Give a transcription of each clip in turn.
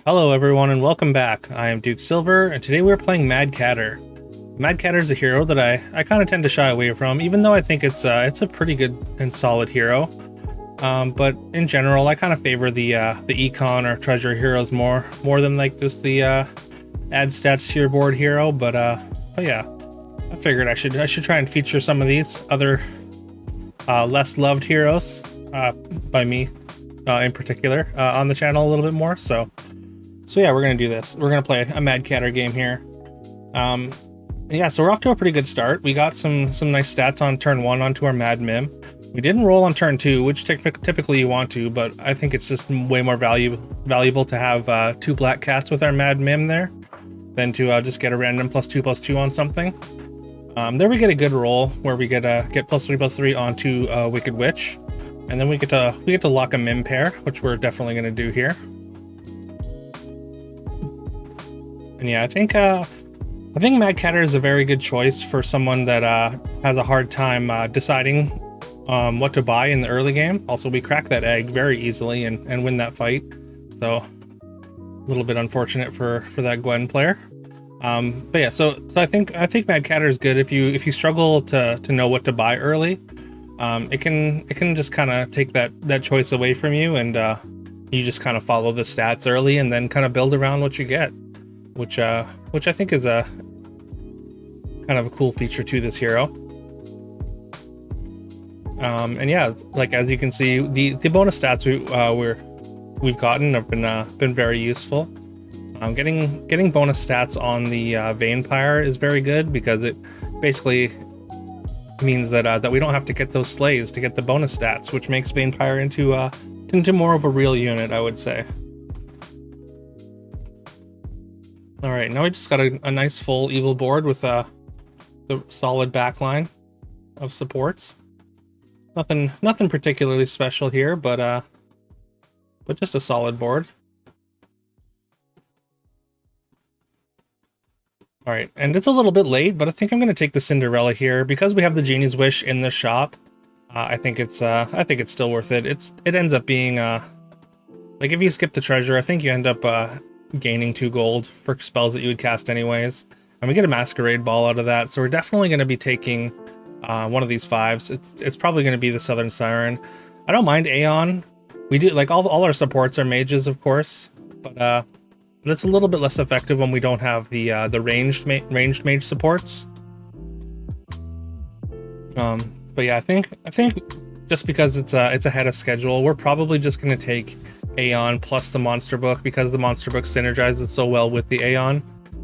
Hello everyone and welcome back. I am Duke Silver and today we're playing Mad Catter. Mad Catter is a hero that I kind of tend to shy away from, even though I think it's a pretty good and solid hero. But in general, I kind of favor the econ or treasure heroes more than like just the add stats to your board hero. But yeah, I figured I should try and feature some of these other less loved heroes by me in particular on the channel a little bit more. So yeah, we're gonna do this. We're gonna play a Mad Catter game here. Yeah, so we're off to a pretty good start. We got some nice stats on turn 1 onto our Mad Mim. We didn't roll on turn 2, which typically you want to, but I think it's just way more valuable to have 2 black cats with our Mad Mim there than to just get a random +2/+2 on something. There we get a good roll where we get +3/+3 onto Wicked Witch, and then we get to lock a Mim pair, which we're definitely gonna do here. And yeah, I think Mad Catter is a very good choice for someone that has a hard time deciding what to buy in the early game. Also, we crack that egg very easily and win that fight. So a little bit unfortunate for that Gwen player. But yeah, so I think Mad Catter is good if you struggle to know what to buy early. It can just kind of take that choice away from you, and you just kind of follow the stats early and then kind of build around what you get. Which I think is a kind of a cool feature to this hero. And yeah, like as you can see, the bonus stats we've gotten have been very useful. Getting bonus stats on the Vampire is very good because it basically means that we don't have to get those slays to get the bonus stats, which makes Vampire into more of a real unit, I would say. All right, now we just got a nice full evil board with the solid backline of supports. Nothing particularly special here, but just a solid board. All right, and it's a little bit late, but I think I'm gonna take the Cinderella here because we have the Genie's Wish in the shop. I think it's still worth it. It ends up being like if you skip the treasure, I think you end up gaining 2 gold for spells that you would cast anyways, and we get a Masquerade Ball out of that. So we're definitely going to be taking one of these 5s. It's probably going to be the Southern Siren. I don't mind Aeon. We do like all our supports are mages, of course, but it's a little bit less effective when we don't have the ranged mage supports. But yeah, I think just because it's ahead of schedule, we're probably just going to take Aeon plus the Monster Book because the Monster Book synergizes so well with the Aeon.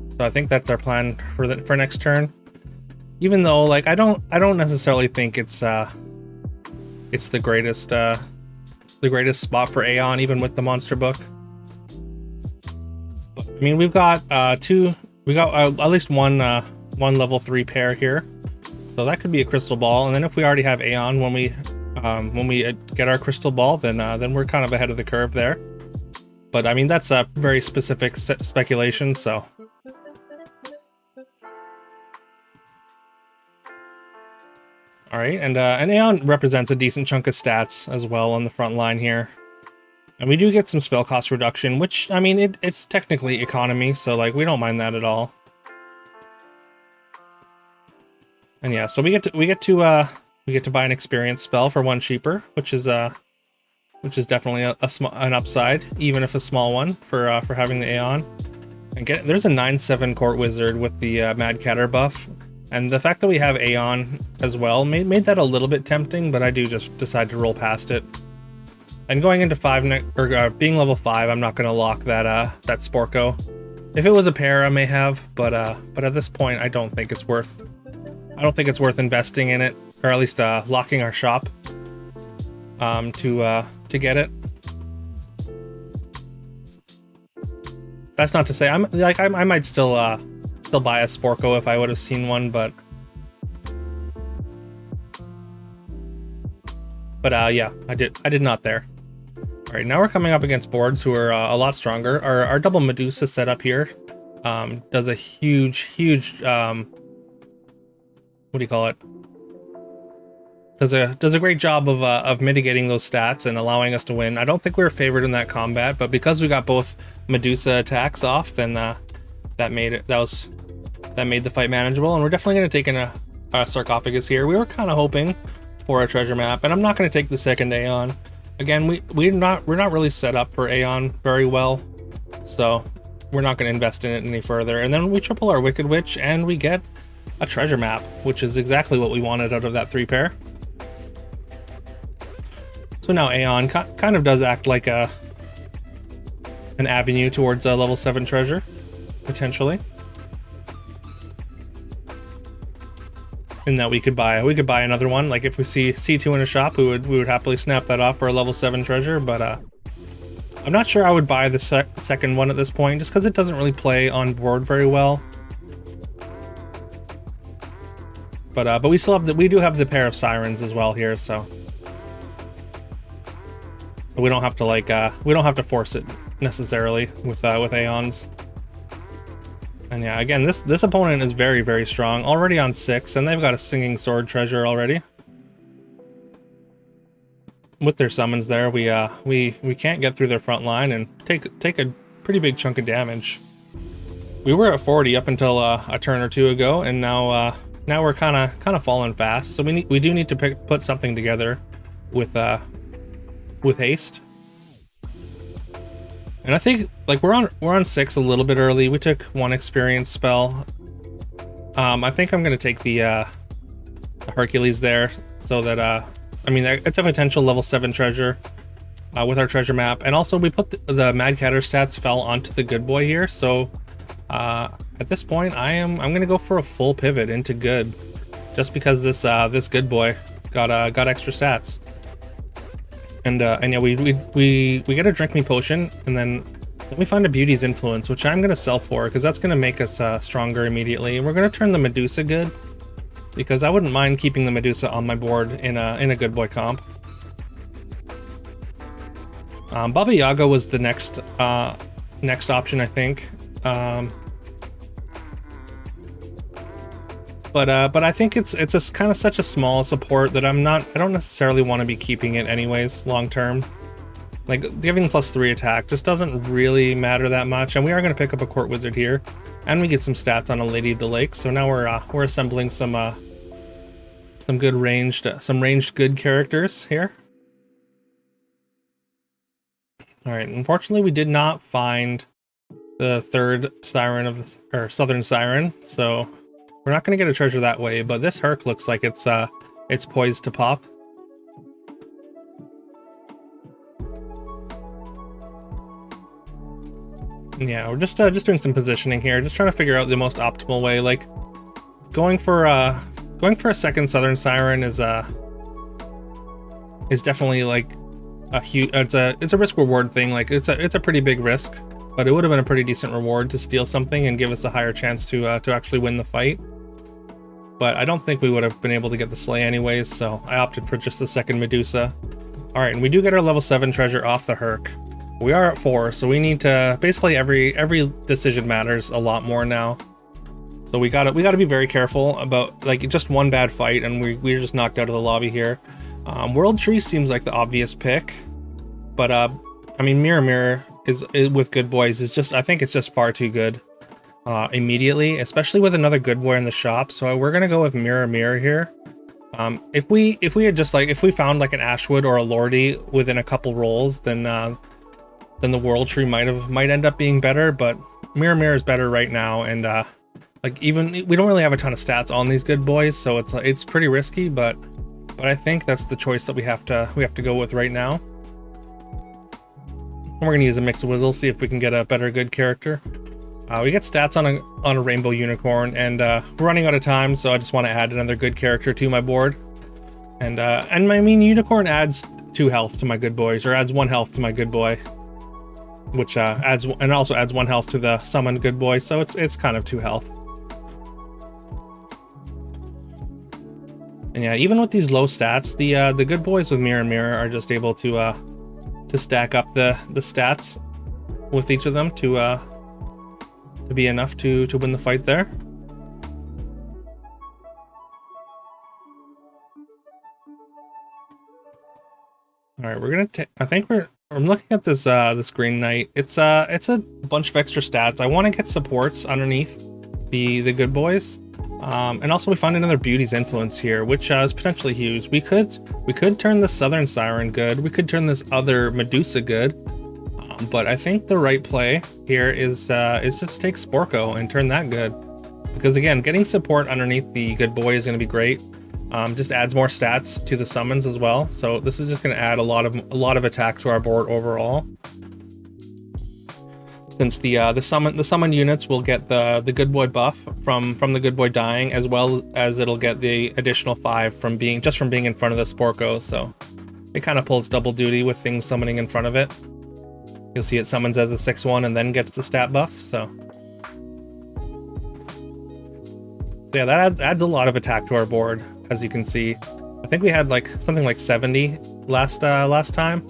So I think that's our plan for next turn. Even though like I don't necessarily think it's the greatest spot for Aeon even with the Monster Book. But, I mean, we've got at least one level 3 pair here. So that could be a Crystal Ball, and then if we already have Aeon when we get our Crystal Ball, then we're kind of ahead of the curve there. But I mean, that's a very specific speculation, so. All right, and Aeon represents a decent chunk of stats as well on the front line here. And we do get some spell cost reduction, which, I mean, it's technically economy, so like we don't mind that at all. And yeah, so we get to buy an experience spell for 1 cheaper, which is definitely an upside, even if a small one for having the Aeon. And there's a 9/7 Court Wizard with the Mad Catter buff, and the fact that we have Aeon as well made that a little bit tempting, but I do just decide to roll past it. And going into being level 5, I'm not going to lock that Sporko. If it was a pair, I may have, but at this point, I don't think it's worth investing in it, or at least locking our shop to get it. That's not to say I might still buy a Sporko if I would have seen one, but yeah, I did not there. All right, now we're coming up against boards who are a lot stronger. Our double Medusa setup here does a huge what do you call it? does a great job of mitigating those stats and allowing us to win. I don't think we were favored in that combat, but because we got both Medusa attacks off, then that made the fight manageable. And we're definitely going to take in a sarcophagus here. We were kind of hoping for a treasure map, and I'm not going to take the second Aeon. Again, we're not really set up for Aeon very well, so we're not going to invest in it any further. And then we triple our Wicked Witch, and we get a treasure map, which is exactly what we wanted out of that 3 pair. So now Aeon kind of does act like an avenue towards a level 7 treasure, potentially. And that we could buy another one. Like if we see C2 in a shop, we would happily snap that off for a level 7 treasure. But I'm not sure I would buy the second one at this point, just because it doesn't really play on board very well. But we still have we do have the pair of sirens as well here, so we don't have to force it necessarily with Aeons. And yeah, again, this opponent is very, very strong, already on 6, and they've got a singing sword treasure already. With their summons there, we can't get through their front line and take a pretty big chunk of damage. We were at 40 up until a turn or two ago, and now we're kind of falling fast. So we do need to put something together with haste. And I think like we're on 6 a little bit early. We took 1 experience spell. I think I'm gonna take the Hercules there, so that I mean it's a potential level 7 treasure with our treasure map. And also we put the Mad Catter stats fell onto the good boy here, so at this point I'm gonna go for a full pivot into good, just because this good boy got extra stats. And yeah, we get a Drink Me potion, and then we find a Beauty's Influence, which I'm gonna sell for, because that's gonna make us stronger immediately. And we're gonna turn the Medusa good, because I wouldn't mind keeping the Medusa on my board in a good boy comp. Baba Yaga was the next option, I think. But I think it's a kind of such a small support that I don't necessarily want to be keeping it anyways long term. Like giving +3 attack just doesn't really matter that much, and we are going to pick up a Court Wizard here, and we get some stats on a Lady of the Lake. So now we're assembling some good ranged good characters here. All right, unfortunately we did not find the 3rd Siren or Southern Siren, so we're not going to get a treasure that way, but this Herc looks like it's poised to pop. Yeah, we're just doing some positioning here, just trying to figure out the most optimal way. Like going for a second Southern Siren is definitely like a huge. It's a risk reward thing. Like it's a pretty big risk, but it would have been a pretty decent reward to steal something and give us a higher chance to actually win the fight. But I don't think we would have been able to get the Slay anyways, so I opted for just the second Medusa. All right, and we do get our level 7 treasure off the Herc. We are at 4, so we need to basically every decision matters a lot more now. So we gotta be very careful about like just one bad fight, and we're just knocked out of the lobby here. World Tree seems like the obvious pick, but I mean Mirror is with good boys is just, I think it's just far too good. Immediately, especially with another good boy in the shop, so we're gonna go with Mirror here. If we found like an Ashwood or a Lordy within a couple rolls, then the World Tree might end up being better, but Mirror is better right now, and like even we don't really have a ton of stats on these good boys, so it's pretty risky, but I think that's the choice that we have to go with right now. And we're gonna use a Mix-a-Wizzle, see if we can get a better good character. We get stats on a Rainbow Unicorn, and we're running out of time, so I just want to add another good character to my board. And I mean, Unicorn adds 2 health to my good boys, or adds 1 health to my good boy, which also adds 1 health to the summoned good boy, so it's kind of 2 health. And yeah, even with these low stats, the good boys with Mirror are just able to stack up the stats with each of them to be enough to win the fight there. right, we're gonna take. I think I'm looking at this this Green Knight. It's a bunch of extra stats. I want to get supports underneath the good boys. And also we find another Beauty's Influence here, which is potentially huge. We could turn the Southern Siren good. We could turn this other Medusa good. But I think the right play here is just to take Sporko and turn that good. Because again, getting support underneath the good boy is going to be great. Just adds more stats to the summons as well. So this is just going to add a lot of attack to our board overall. Since the summon units will get the good boy buff from the good boy dying, as well as it'll get the additional 5 from being in front of the Sporko. So it kind of pulls double duty with things summoning in front of it. You'll see it summons as a 6/1 and then gets the stat buff. So yeah, that adds a lot of attack to our board, as you can see. I think we had like something like 70 last time.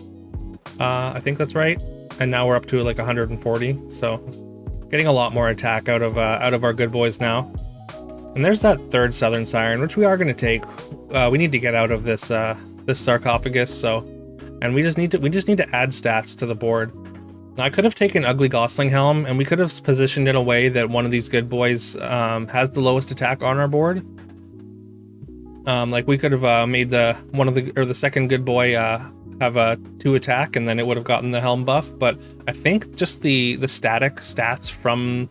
I think that's right. And now we're up to like 140, so getting a lot more attack out of our good boys now. And there's that third Southern Siren, which we are going to take. We need to get out of this this sarcophagus. So, and we just need to add stats to the board. Now, I could have taken Ugly Gosling Helm, and we could have positioned in a way that one of these good boys has the lowest attack on our board. Like we could have made the second good boy have a 2 attack, and then it would have gotten the helm buff. But I think just the static stats from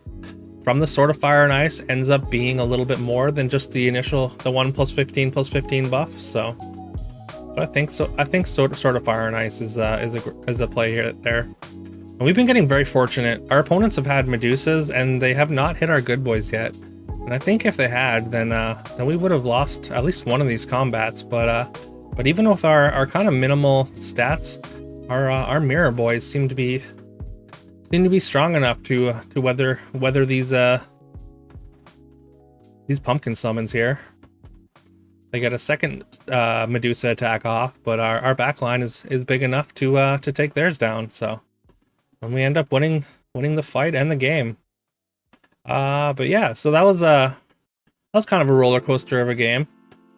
the Sword of Fire and Ice ends up being a little bit more than just the initial 1 + 15 buff. So I think Sword of Fire and Ice is a play here there. And we've been getting very fortunate. Our opponents have had Medusas and they have not hit our good boys yet. And I think if they had, then we would have lost at least one of these combats. But even with our kind of minimal stats, our mirror boys seem to be strong enough to weather these pumpkin summons here. They get a second Medusa attack off, but our backline is big enough to take theirs down. So, and we end up winning the fight and the game. But yeah, so that was kind of a roller coaster of a game.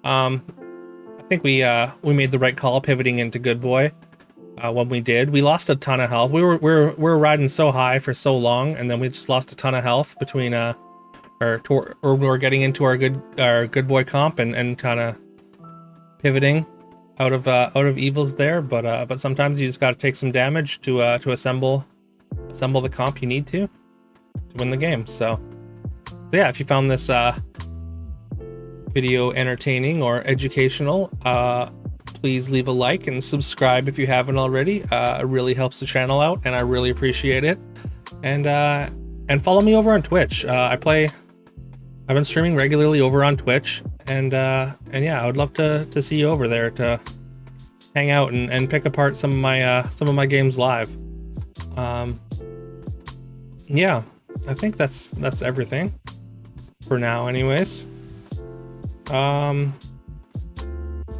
I think we made the right call pivoting into good boy. When we did, we lost a ton of health. We were riding so high for so long, and then we just lost a ton of health between or we were getting into our good boy comp and kind of pivoting out of evils there. But sometimes you just got to take some damage to assemble the comp you need to win the game. So yeah, if you found this video entertaining or educational, please leave a like and subscribe if you haven't already. It really helps the channel out, and I really appreciate it. And follow me over on Twitch. I've been streaming regularly over on Twitch, and yeah, I would love to see you over there to hang out and pick apart some of my games live. Yeah, I think that's everything for now, anyways.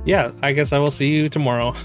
Yeah, I guess I will see you tomorrow.